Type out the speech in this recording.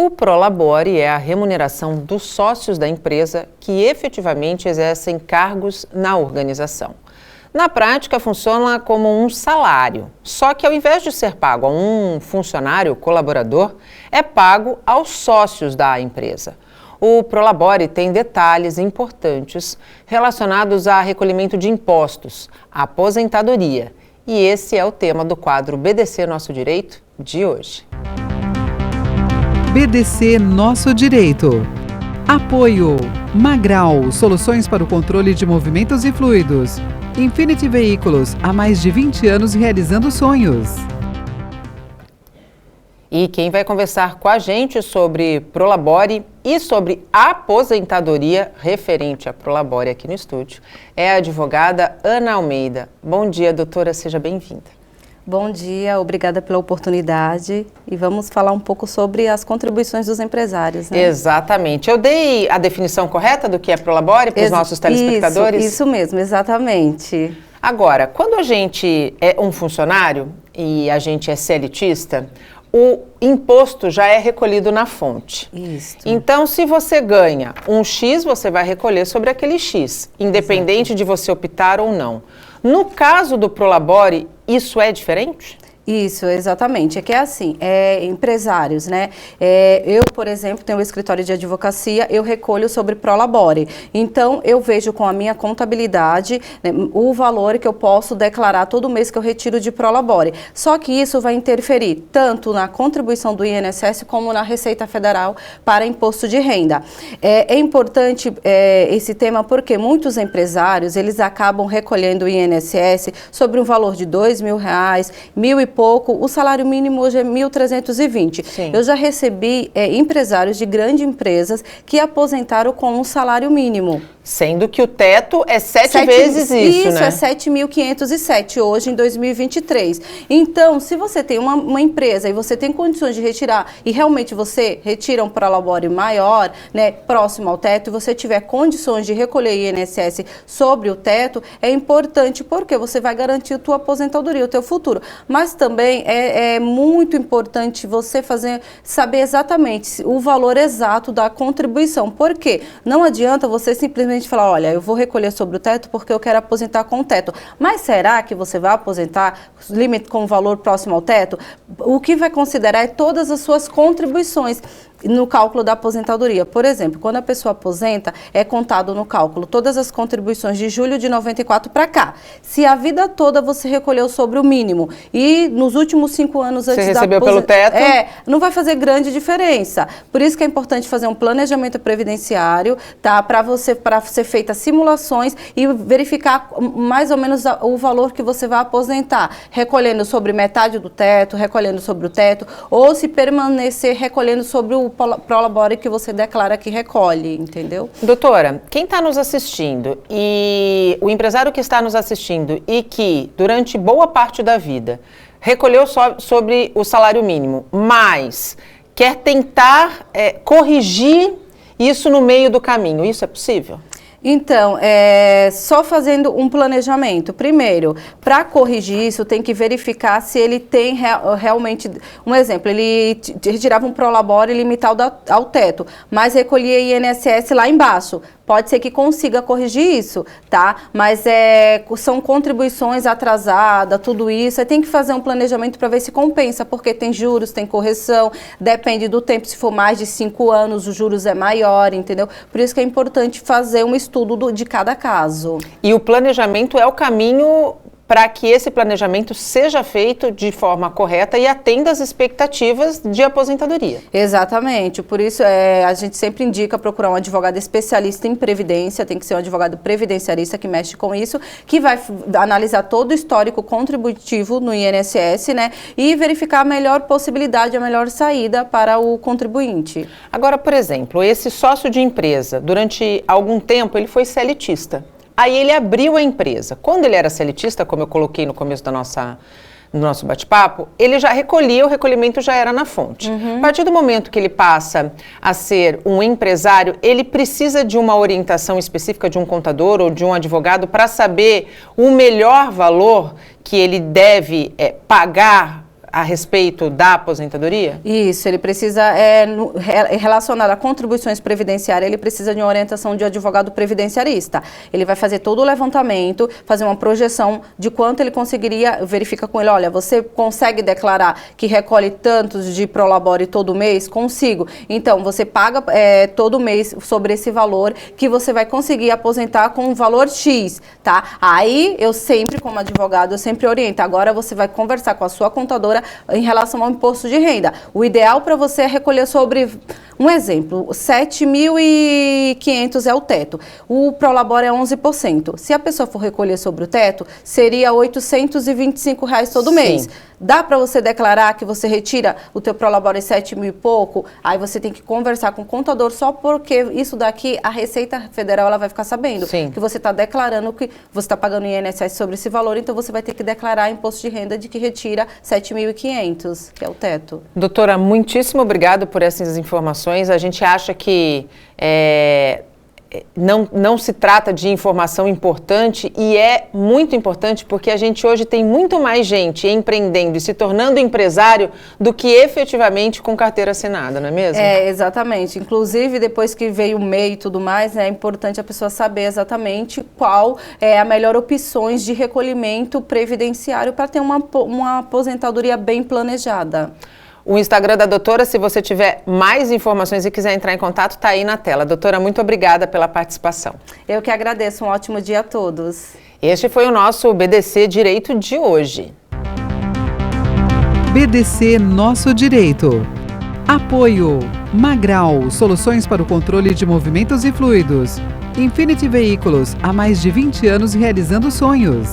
O Prolabore é a remuneração dos sócios da empresa que efetivamente exercem cargos na organização. Na prática, funciona como um salário, só que ao invés de ser pago a um funcionário colaborador, é pago aos sócios da empresa. O Prolabore tem detalhes importantes relacionados a recolhimento de impostos, aposentadoria, e esse é o tema do quadro BDC Nosso Direito de hoje. BDC Nosso Direito. Apoio Magral, soluções para o controle de movimentos e fluidos. Infinity Veículos, há mais de 20 anos realizando sonhos. E quem vai conversar com a gente sobre Prolabore e sobre aposentadoria referente a Prolabore aqui no estúdio é a advogada Ana Almeida. Bom dia, doutora, seja bem-vinda. Bom dia, obrigada pela oportunidade e vamos falar um pouco sobre as contribuições dos empresários, né? Exatamente. Eu dei a definição correta do que é Prolabore para os nossos telespectadores? Isso mesmo, exatamente. Agora, quando a gente é um funcionário e a gente é CLTista, o imposto já é recolhido na fonte. Isso. Então, se você ganha um X, você vai recolher sobre aquele X, independente de você optar ou não. No caso do Prolabore, isso é diferente? Isso, exatamente. É que é assim, empresários, né? Eu, por exemplo, tenho um escritório de advocacia, eu recolho sobre Prolabore. Então, eu vejo com a minha contabilidade, né, o valor que eu posso declarar todo mês que eu retiro de Prolabore. Só que isso vai interferir tanto na contribuição do INSS como na Receita Federal para imposto de renda. É importante esse tema porque muitos empresários, eles acabam recolhendo o INSS sobre um valor de R$2.000, R$1.000 e pouco, o salário mínimo hoje é 1.320. Sim. Eu já recebi empresários de grandes empresas que aposentaram com um salário mínimo. Sendo que o teto é sete vezes isso, né? Isso, é 7.507 hoje em 2023. Então, se você tem uma empresa e você tem condições de retirar, e realmente você retira um Prolabore maior, né, próximo ao teto, e você tiver condições de recolher INSS sobre o teto, é importante porque você vai garantir a tua aposentadoria, o teu futuro. Mas também é muito importante você saber exatamente o valor exato da contribuição. Por quê? Não adianta você simplesmente falar, olha, eu vou recolher sobre o teto porque eu quero aposentar com o teto. Mas será que você vai aposentar limite com o valor próximo ao teto? O que vai considerar é todas as suas contribuições no cálculo da aposentadoria. Por exemplo, quando a pessoa aposenta, é contado no cálculo todas as contribuições de julho de 94 para cá. Se a vida toda você recolheu sobre o mínimo e nos últimos 5 anos antes você recebeu pelo teto? Não vai fazer grande diferença. Por isso que é importante fazer um planejamento previdenciário, tá? Para ser feitas simulações e verificar mais ou menos o valor que você vai aposentar, recolhendo sobre metade do teto, recolhendo sobre o teto, ou se permanecer recolhendo sobre o Prolabore que você declara que recolhe, entendeu? Doutora, quem está nos assistindo e o empresário que está nos assistindo e que durante boa parte da vida recolheu sobre o salário mínimo, mas quer tentar corrigir isso no meio do caminho, isso é possível? Então, só fazendo um planejamento. Primeiro, para corrigir isso, tem que verificar se ele tem realmente... Um exemplo, ele retirava um Prolabore limitado ao teto, mas recolhia INSS lá embaixo. Pode ser que consiga corrigir isso, tá? Mas são contribuições atrasadas, tudo isso. Aí tem que fazer um planejamento para ver se compensa, porque tem juros, tem correção, depende do tempo. Se for mais de 5 anos, os juros é maior, entendeu? Por isso que é importante fazer um estudo de cada caso. E o planejamento é o caminho para que esse planejamento seja feito de forma correta e atenda às expectativas de aposentadoria. Exatamente, por isso a gente sempre indica procurar um advogado especialista em previdência, tem que ser um advogado previdenciarista que mexe com isso, que vai analisar todo o histórico contributivo no INSS, né, e verificar a melhor possibilidade, a melhor saída para o contribuinte. Agora, por exemplo, esse sócio de empresa, durante algum tempo, ele foi CLTista. Aí ele abriu a empresa. Quando ele era CLTista, como eu coloquei no começo do nosso bate-papo, ele já recolhia, o recolhimento já era na fonte. A partir do momento que ele passa a ser um empresário, ele precisa de uma orientação específica de um contador ou de um advogado para saber o melhor valor que ele deve pagar a respeito da aposentadoria? Isso, ele precisa, relacionado a contribuições previdenciárias, ele precisa de uma orientação de advogado previdenciarista. Ele vai fazer todo o levantamento, fazer uma projeção de quanto ele conseguiria, verifica com ele, olha, você consegue declarar que recolhe tantos de Prolabore todo mês? Consigo. Então, você paga todo mês sobre esse valor que você vai conseguir aposentar com um valor X, tá? Aí, eu sempre, como advogado, eu sempre oriento. Agora, você vai conversar com a sua contadora em relação ao imposto de renda. O ideal para você é recolher sobre, um exemplo, 7.500 é o teto. O Prolabore é 11%. Se a pessoa for recolher sobre o teto, seria R$ 825 todo mês. Dá para você declarar que você retira o teu Prolabore 7.000 e pouco? Aí você tem que conversar com o contador, só porque isso daqui, a Receita Federal, ela vai ficar sabendo. Sim. Que você está declarando que você está pagando INSS sobre esse valor, então você vai ter que declarar imposto de renda de que retira 7.500, que é o teto. Doutora, muitíssimo obrigado por essas informações. A gente acha que não se trata de informação importante, e é muito importante porque a gente hoje tem muito mais gente empreendendo e se tornando empresário do que efetivamente com carteira assinada, não é mesmo? Exatamente. Inclusive, depois que veio o MEI e tudo mais, é importante a pessoa saber exatamente qual é a melhor opções de recolhimento previdenciário para ter uma aposentadoria bem planejada. O Instagram da doutora, se você tiver mais informações e quiser entrar em contato, está aí na tela. Doutora, muito obrigada pela participação. Eu que agradeço. Um ótimo dia a todos. Este foi o nosso BDC Direito de hoje. BDC Nosso Direito. Apoio Magral, soluções para o controle de movimentos e fluidos. Infinity Veículos, há mais de 20 anos realizando sonhos.